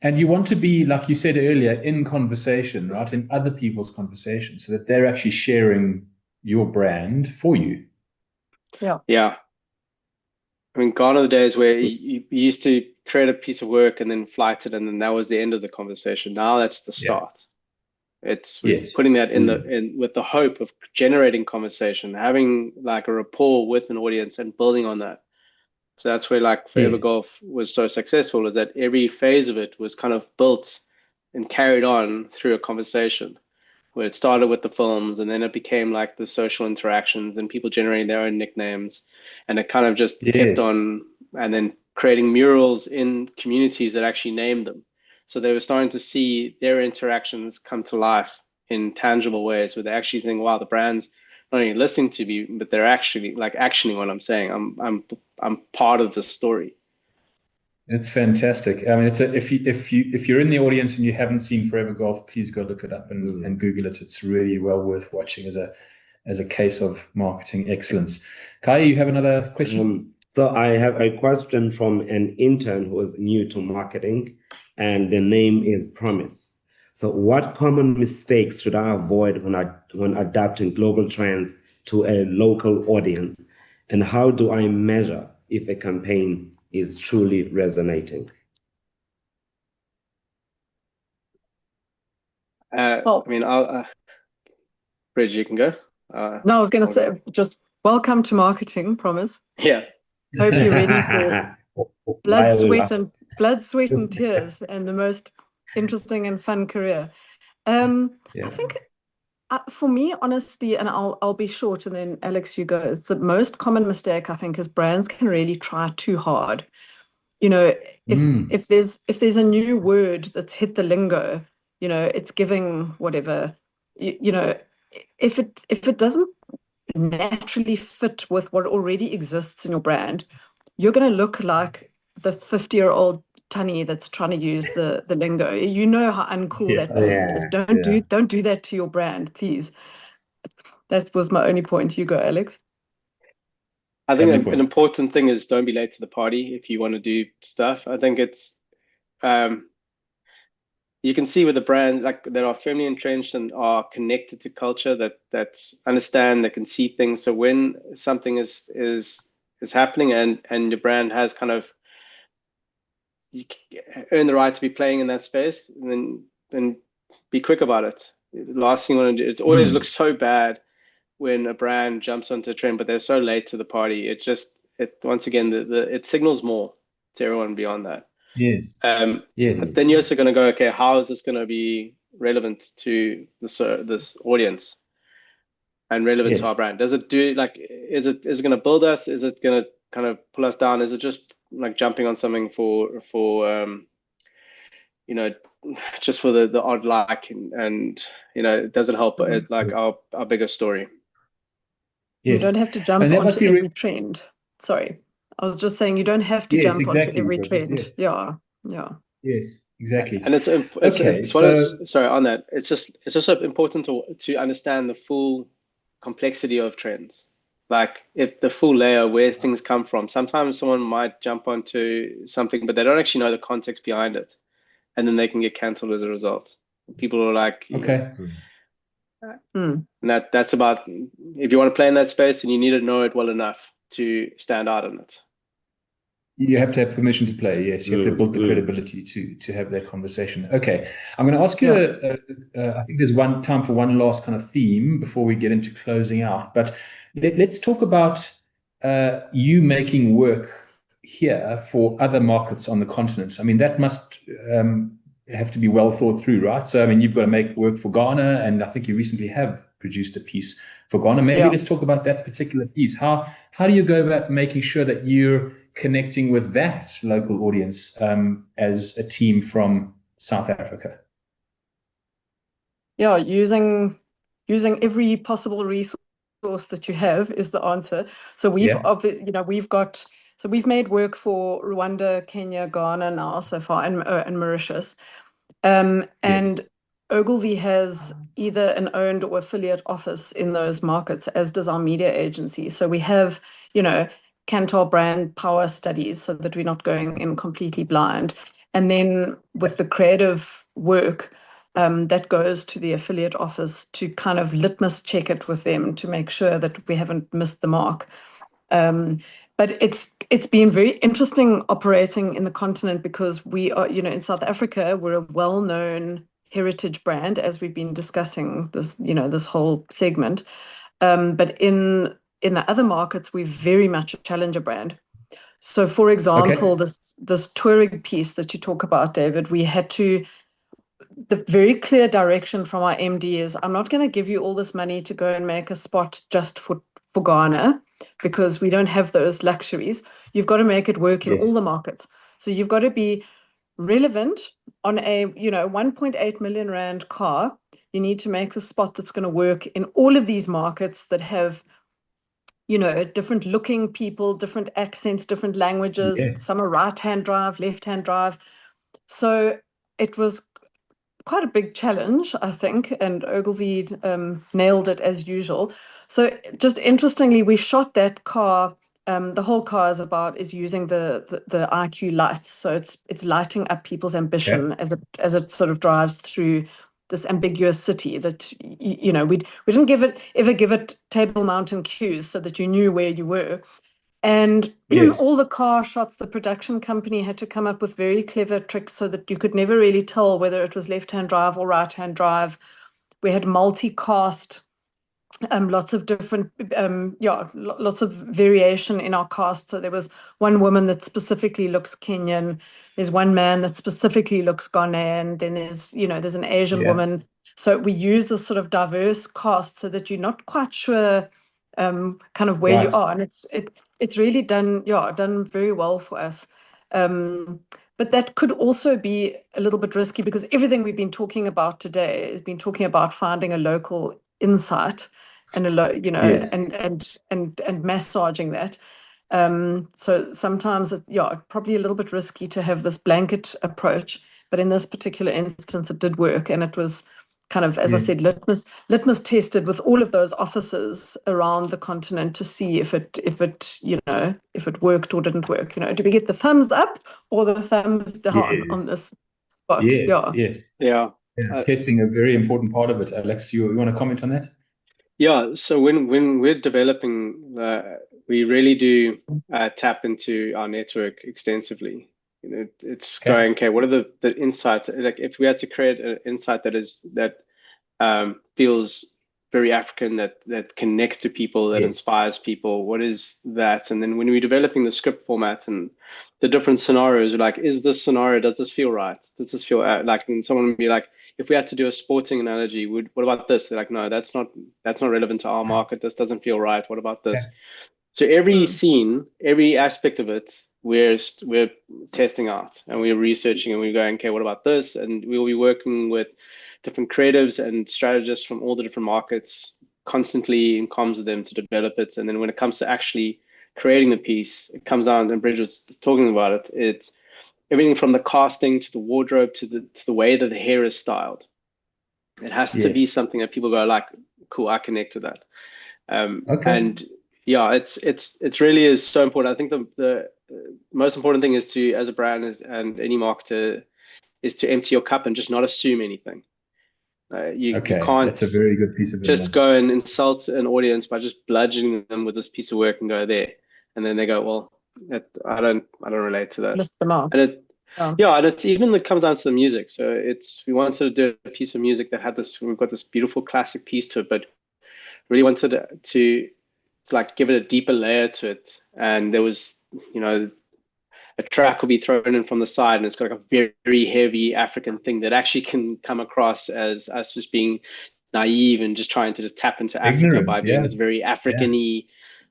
And you want to be, like you said earlier, in conversation, right? In other people's conversation, so that they're actually sharing your brand for you. Yeah. Yeah. I mean, gone are the days where you used to create a piece of work and then flight it, and then that was the end of the conversation. Now that's the start. We're putting that in with the hope of generating conversation, having like a rapport with an audience and building on that. So that's where like Forever Golf was so successful, is that every phase of it was kind of built and carried on through a conversation, where it started with the films, and then it became like the social interactions and people generating their own nicknames, and it kind of just kept on, and then creating murals in communities that actually named them. So they were starting to see their interactions come to life in tangible ways, where they actually think, wow, the brand's not only listening to me, but they're actually like actioning what I'm saying. I'm part of the story. It's fantastic. I mean, if you're in the audience and you haven't seen Forever Golf, please go look it up and Google it. It's really well worth watching as a case of marketing excellence. Khaya, you have another question? So I have a question from an intern who is new to marketing, and the name is Promise. So what common mistakes should I avoid when adapting global trends to a local audience? And how do I measure if a campaign is truly resonating? I mean, Bridge, you can go. No, I was going to say, just welcome to marketing, Promise. Yeah. Hope you're ready for blood, sweat, and tears, and the most interesting and fun career. I think for me, honestly, and I'll be short, and then Alex, you go, is the most common mistake, I think, is brands can really try too hard. If there's a new word that's hit the lingo, it's giving whatever, if it doesn't naturally fit with what already exists in your brand, you're going to look like the 50-year-old tunny that's trying to use the lingo. You know how uncool that person is. Don't do that to your brand, please. That was my only point. You go, Alex. I think an important thing is don't be late to the party if you want to do stuff. I think it's you can see with the brands like that are firmly entrenched and are connected to culture, that understand, that can see things. So when something is happening and your brand has kind of, you earn the right to be playing in that space, and then be quick about it. The last thing you want to do, it always looks so bad when a brand jumps onto a trend, but they're so late to the party. It once again, it signals more to everyone beyond that. Yes. But then you're also going to go, okay, how is this going to be relevant to this audience and relevant to our brand? Does it do is it going to build us? Is it going to kind of pull us down? Is it just like jumping on something for just for the odd like, and it doesn't help like our bigger story. You don't have to jump onto every trend. Sorry, I was just saying you don't have to jump onto every trend. Yeah. Yes, exactly. And sorry on that. It's just so important to understand the full complexity of trends. like if the full layer, where things come from. Sometimes someone might jump onto something, but they don't actually know the context behind it, and then they can get cancelled as a result. People are like, Okay. and that's about, if you want to play in that space, then you need to know it well enough to stand out in it. You have to have permission to play. Yes, you have to build the credibility to have that conversation. Okay, I'm going to ask you. I think there's time for one last kind of theme before we get into closing out. But let's talk about you making work here for other markets on the continent. I mean, that must have to be well thought through, right? So, I mean, you've got to make work for Ghana, and I think you recently have produced a piece for Ghana. Maybe let's talk about that particular piece. How do you go about making sure that you're connecting with that local audience as a team from South Africa? Yeah, using every possible resource that you have is the answer. So we've made work for Rwanda, Kenya, Ghana now so far, and Mauritius. And Ogilvy has either an owned or affiliate office in those markets, as does our media agency. So we have, Kantar brand power studies so that we're not going in completely blind. And then with the creative work, that goes to the affiliate office to kind of litmus check it with them to make sure that we haven't missed the mark. But it's been very interesting operating in the continent because we are, in South Africa, we're a well-known heritage brand, as we've been discussing this whole segment. But in the other markets, we're very much a challenger brand. So, for example, this touring piece that you talk about, David, the very clear direction from our MD is, I'm not going to give you all this money to go and make a spot just for Ghana, because we don't have those luxuries. You've got to make it work in all the markets. So you've got to be relevant on a 1.8 million rand car. You need to make the spot that's going to work in all of these markets that have different looking people, different accents, different languages. Some are right-hand drive, left-hand drive. So it was quite a big challenge, I think, and Ogilvy nailed it as usual. So just interestingly, we shot that car. The whole car is using the IQ lights, so it's lighting up people's ambition as it sort of drives through this ambiguous city that we didn't ever give it Table Mountain cues so that you knew where you were. And all the car shots, the production company had to come up with very clever tricks so that you could never really tell whether it was left-hand drive or right-hand drive. We had multicast, lots of different, lots of variation in our cast. So there was one woman that specifically looks Kenyan. There's one man that specifically looks Ghanaian. Then there's an Asian woman. So we use this sort of diverse cast so that you're not quite sure kind of where you are. And it's really done very well for us. But that could also be a little bit risky because everything we've been talking about today has been talking about finding a local insight and and massaging that. So sometimes probably a little bit risky to have this blanket approach, but in this particular instance it did work, and it was kind of, as I said, litmus tested with all of those offices around the continent to see if it worked or didn't work. Do we get the thumbs up or the thumbs down on this spot? Testing a very important part of it. Alex, you want to comment on that? Yeah, so when we're developing, we really do tap into our network extensively. It's going, okay, what are the insights? Like if we had to create an insight that feels very African, that connects to people, that inspires people, what is that? And then when we're developing the script format and the different scenarios, we're like, is this scenario, does this feel right? Does this feel like, and someone would be like, if we had to do a sporting analogy, what about this? They're like, no, that's not relevant to our market. This doesn't feel right. What about this? So every scene, every aspect of it, we're testing out and we're researching and we're going, okay, what about this? And we'll be working with different creatives and strategists from all the different markets, constantly in comms with them to develop it. And then when it comes to actually creating the piece, it comes down, and Bridget was talking about it, it's everything from the casting to the wardrobe to the way that the hair is styled. It has to be something that people go like, cool, I connect with that. And Yeah, it's really is so important. I think the most important thing is to, as a brand and any marketer, is to empty your cup and just not assume anything. You Okay, can't that's a very good piece of just advice. go and insult an audience by just bludgeoning them with this piece of work and go there, and then they go, well, I don't relate to that. Missed the mark. And it Yeah. yeah, and it's even it comes down to the music. So we wanted to do a piece of music that had this. We've got this beautiful classic piece to it, but really wanted to like give it a deeper layer to it. And there was, a track will be thrown in from the side, and it's got like a very, very heavy African thing that actually can come across as us just being naive and just trying to just tap into Africa by Ignorance, doing yeah. this very African-y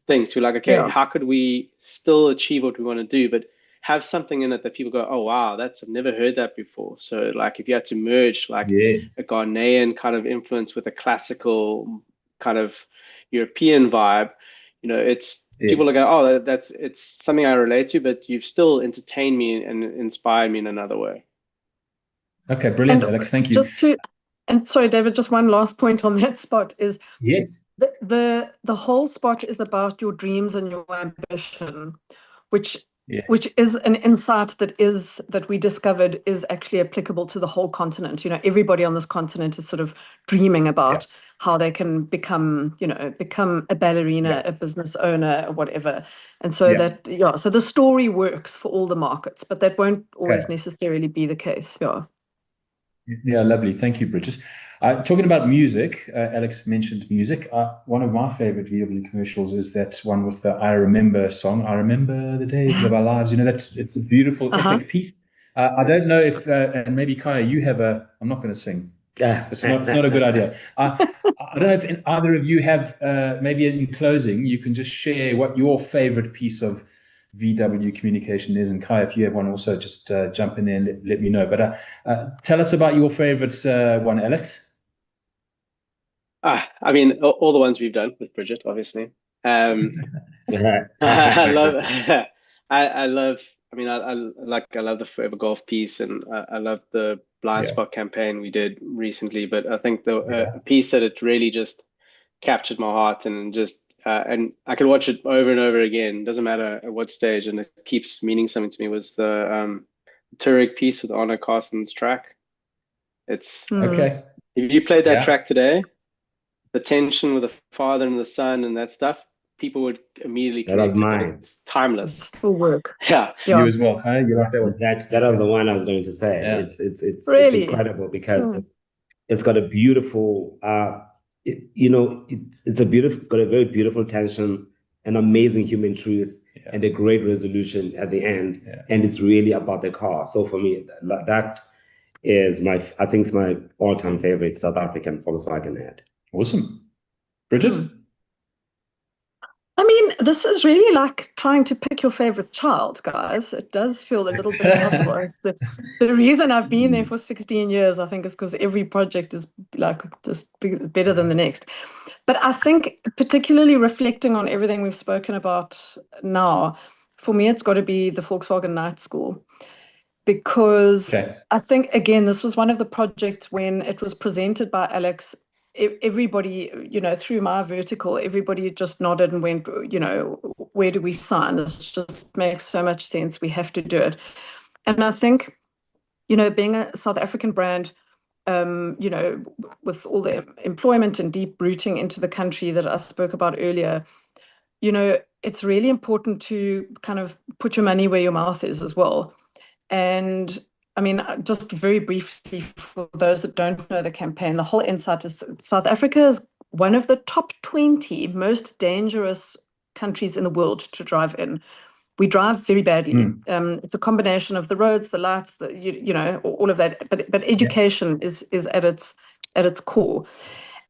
thing. So we're like, okay, Yeah. how could we still achieve what we want to do, but have something in it that people go, oh wow, I've never heard that before. So like if you had to merge like Yes. a Ghanaian kind of influence with a classical kind of European vibe, it's people Yes. will go, oh, it's something I relate to, but you've still entertained me and inspired me in another way. Okay, brilliant, And Alex. Thank you. just to, and sorry, David, just one last point on that spot is Yes. the whole spot is about your dreams and your ambition, which Yes. is an insight that we discovered is actually applicable to the whole continent. Everybody on this continent is sort of dreaming about how they can become a ballerina, a business owner, or whatever. And so so the story works for all the markets, but that won't always necessarily be the case. Yeah. Yeah, lovely. Thank you, Bridget. Talking about music, Alex mentioned music. One of my favorite VW commercials is that one with the I Remember song. I remember the days of our lives. That it's a beautiful, epic piece. I don't know if, and maybe Khaya, you have I'm not going to sing. It's not a good idea. I don't know if either of you have, maybe in closing, you can just share what your favorite piece of VW communication is. And Khaya, if you have one also, just jump in there and let me know. But tell us about your favorite one, Alex. I mean, all the ones we've done with Bridget, obviously. I love, I love. I mean, I love the Forever Golf piece, and I love the blind spot campaign we did recently. But I think the piece that it really just captured my heart and just and I could watch it over and over again. Doesn't matter at what stage, and it keeps meaning something to me. Was the Touareg piece with Arno Carson's track. It's okay. If you played that track today, the tension with the father and the son and that stuff, people would immediately connect. That was mine. It's timeless. Still work. Yeah. You as well, huh? You like that one? That was the one I was going to say. Yeah. It's Really? incredible because it's got a beautiful it's got a very beautiful tension, an amazing human truth, and a great resolution at the end. And it's really about the car. So for me, that is I think it's my all-time favorite South African Volkswagen ad. Awesome. Bridget? I mean, this is really like trying to pick your favorite child, guys. It does feel a little bit impossible. It's the reason I've been there for 16 years, I think, is because every project is like just better than the next. But I think particularly reflecting on everything we've spoken about now, for me, it's got to be the Volkswagen Night School. Because I think, again, this was one of the projects when it was presented by Alex, everybody, through my vertical, everybody just nodded and went, where do we sign? This just makes so much sense. We have to do it. And I think, being a South African brand, with all the employment and deep rooting into the country that I spoke about earlier, it's really important to kind of put your money where your mouth is as well. And I mean, just very briefly, for those that don't know the campaign, the whole insight is South Africa is one of the top 20 most dangerous countries in the world to drive in. We drive very badly. It's a combination of the roads, the lights, all of that. But education is at its core.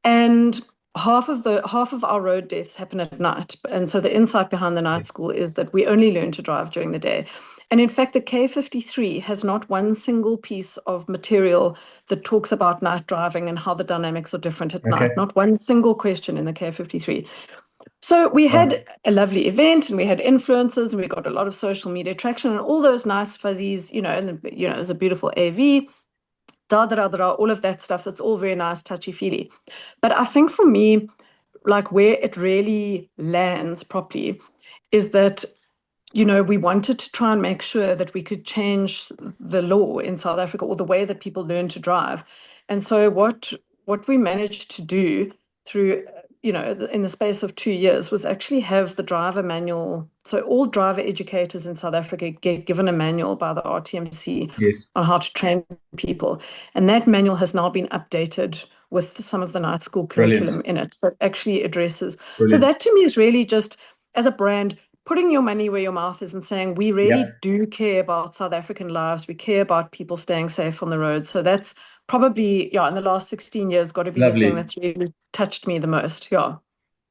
And half of our road deaths happen at night. And so the insight behind the night school is that we only learn to drive during the day. And in fact, the K53 has not one single piece of material that talks about night driving and how the dynamics are different at night. Not one single question in the K53. So we had a lovely event, and we had influencers, and we got a lot of social media traction, and all those nice fuzzies, and there's a beautiful AV, all of that stuff. That's all very nice, touchy-feely. But I think for me, like where it really lands properly is that, we wanted to try and make sure that we could change the law in South Africa, or the way that people learn to drive. And so what we managed to do through, in the space of 2 years, was actually have the driver manual. So all driver educators in South Africa get given a manual by the RTMC Yes. on how to train people. And that manual has now been updated with some of the night school curriculum in it. So it actually addresses. So that to me is really just, as a brand, putting your money where your mouth is and saying, we really do care about South African lives. We care about people staying safe on the road. So that's probably, in the last 16 years, got to be the thing that's really touched me the most. Yeah.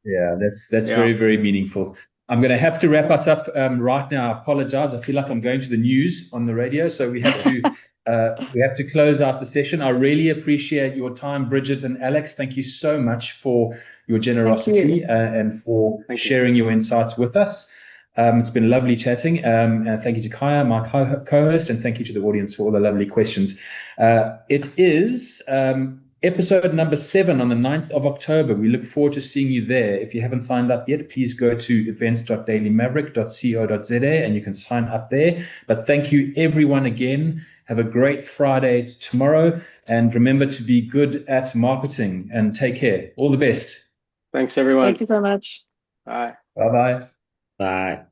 Yeah, that's very, very meaningful. I'm going to have to wrap us up right now. I apologize. I feel like I'm going to the news on the radio, so we have to close out the session. I really appreciate your time, Bridget and Alex. Thank you so much for your generosity and for sharing your insights with us. It's been lovely chatting. And thank you to Khaya, my co-host, and thank you to the audience for all the lovely questions. It is episode number 7 on the 9th of October. We look forward to seeing you there. If you haven't signed up yet, please go to events.dailymaverick.co.za and you can sign up there. But thank you everyone again. Have a great Friday tomorrow. And remember to be good at marketing and take care. All the best. Thanks, everyone. Thank you so much. Bye. Bye-bye. Bye.